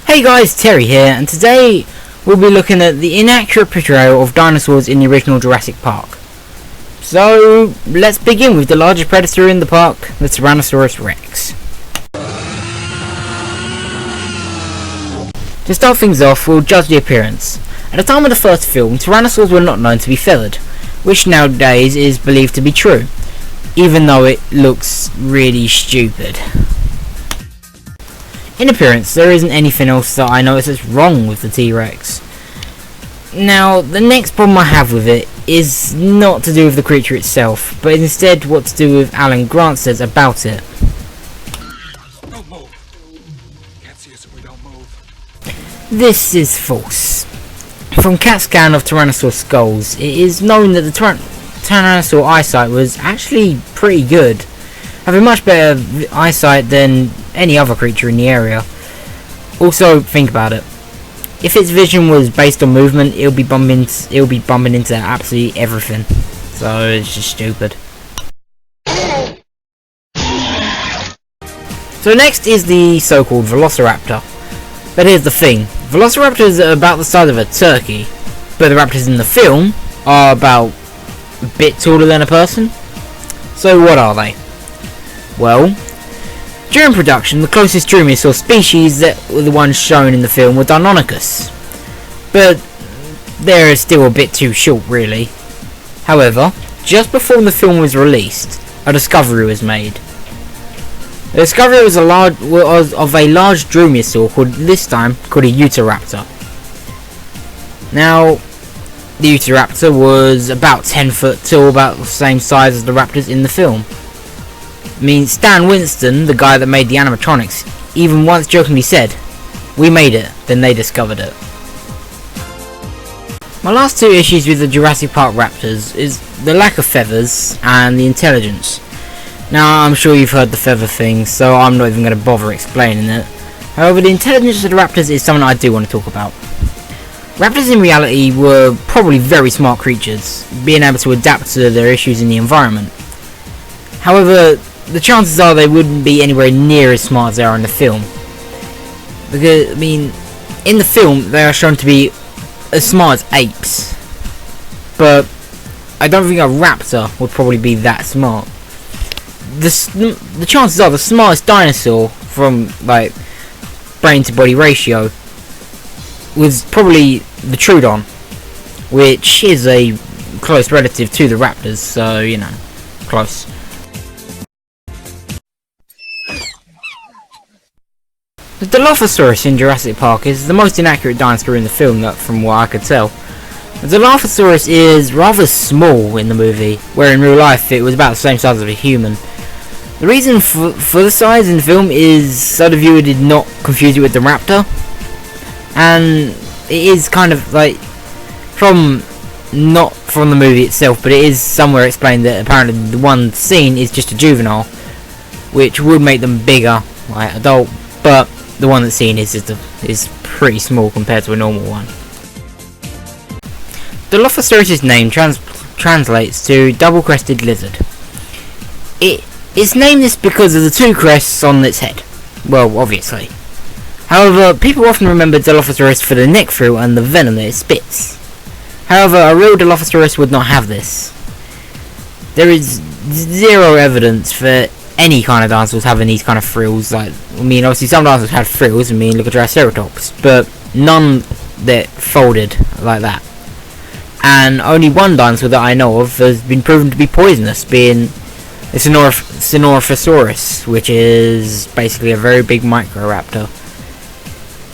Hey guys, Terry here, and today we'll be looking at the inaccurate portrayal of dinosaurs in the original Jurassic Park. So, let's begin with the largest predator in the park, the Tyrannosaurus Rex. To start things off, we'll judge the appearance. At the time of the first film, tyrannosaurs were not known to be feathered, which nowadays is believed to be true, even though it looks really stupid. In appearance, there isn't anything else that I notice that's wrong with the T-Rex. Now, the next problem I have with it is not to do with the creature itself, but instead what to do with Alan Grant says about it. Don't move. Can't see us if we don't move. This is false. From CAT scan of Tyrannosaur skulls, it is known that the Tyrannosaur eyesight was actually pretty good, having much better eyesight than any other creature in the area. Also, think about it. If its vision was based on movement, it'll be bumping into absolutely everything. So it's just stupid. So next is the so-called Velociraptor. But here's the thing: Velociraptors are about the size of a turkey, but the raptors in the film are about a bit taller than a person. So what are they? Well, during production, the closest Dromaeosaur species that were the ones shown in the film were Deinonychus, but they're still a bit too short, really. However, just before the film was released, a discovery was made. The discovery was of a large Dromaeosaur called a Utahraptor. Now, the Utahraptor was about 10 foot tall, about the same size as the raptors in the film. I mean, Stan Winston, the guy that made the animatronics, even once jokingly said, "We made it, then they discovered it." My last two issues with the Jurassic Park raptors is the lack of feathers and the intelligence. Now, I'm sure you've heard the feather thing, so I'm not even going to bother explaining it. However, the intelligence of the raptors is something I do want to talk about. Raptors in reality were probably very smart creatures, being able to adapt to their issues in the environment. However, the chances are they wouldn't be anywhere near as smart as they are in the film. Because, I mean, in the film they are shown to be as smart as apes. But I don't think a raptor would probably be that smart. The chances are the smartest dinosaur from, like, brain to body ratio was probably the Troodon, which is a close relative to the raptors, so, you know, close. The Dilophosaurus in Jurassic Park is the most inaccurate dinosaur in the film, from what I could tell. The Dilophosaurus is rather small in the movie, where in real life it was about the same size as a human. The reason for the size in the film is so the viewer did not confuse it with the raptor, and it is kind of like not from the movie itself, but it is somewhere explained that apparently the one seen is just a juvenile, which would make them bigger, like adult, but the one that's seen is pretty small compared to a normal one. Dilophosaurus' name translates to double-crested lizard. It's named this because of the two crests on its head. Well, obviously. However, people often remember Dilophosaurus for the neck frill and the venom that it spits. However, a real Dilophosaurus would not have this. There is zero evidence for any kind of dinosaurs having these kind of frills. Like, I mean, obviously some dinosaurs had frills. I mean, look at Triceratops, but none that folded like that. And only one dinosaur that I know of has been proven to be poisonous, being the Dilophosaurus, which is basically a very big Microraptor,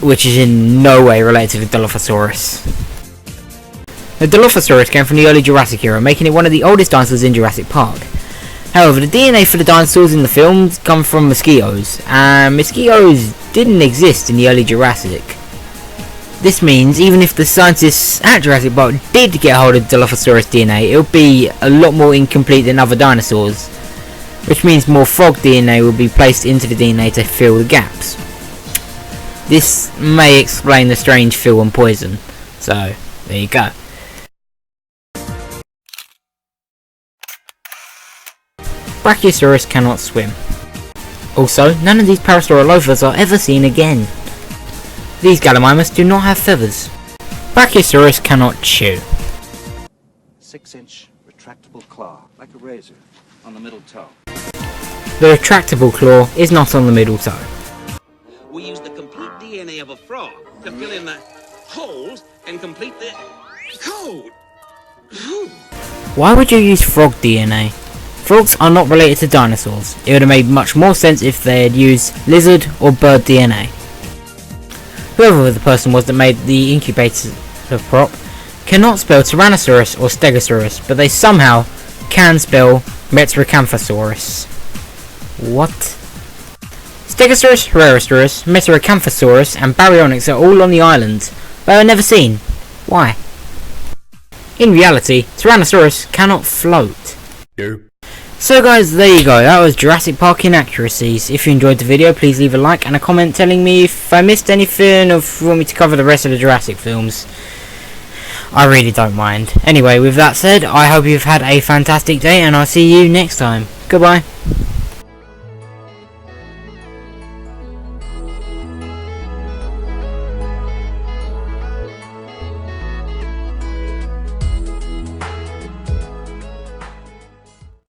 which is in no way related to the Dilophosaurus. The Dilophosaurus came from the early Jurassic era, making it one of the oldest dinosaurs in Jurassic Park. However, the DNA for the dinosaurs in the films come from mosquitoes, and mosquitoes didn't exist in the early Jurassic. This means even if the scientists at Jurassic Park did get hold of Dilophosaurus DNA, it would be a lot more incomplete than other dinosaurs, which means more frog DNA will be placed into the DNA to fill the gaps. This may explain the strange feel and poison, so there you go. Brachiosaurus cannot swim. Also, none of these Parasaurolophus are ever seen again. These Gallimimus do not have feathers. Brachiosaurus cannot chew. 6-inch retractable claw, like a razor, on the middle toe. The retractable claw is not on the middle toe. We use the complete DNA of a frog to fill in the holes and complete the code. Why would you use frog DNA? Frogs are not related to dinosaurs. It would have made much more sense if they had used lizard or bird DNA. Whoever the person was that made the incubator prop cannot spell Tyrannosaurus or Stegosaurus, but they somehow can spell Metracanthosaurus. What? Stegosaurus, Rherosaurus, Metracanthosaurus and Baryonyx are all on the island, but are never seen. Why? In reality, Tyrannosaurus cannot float. Nope. So guys, there you go, that was Jurassic Park Inaccuracies. If you enjoyed the video, please leave a like and a comment telling me if I missed anything or if you want me to cover the rest of the Jurassic films. I really don't mind. Anyway, with that said, I hope you've had a fantastic day and I'll see you next time. Goodbye.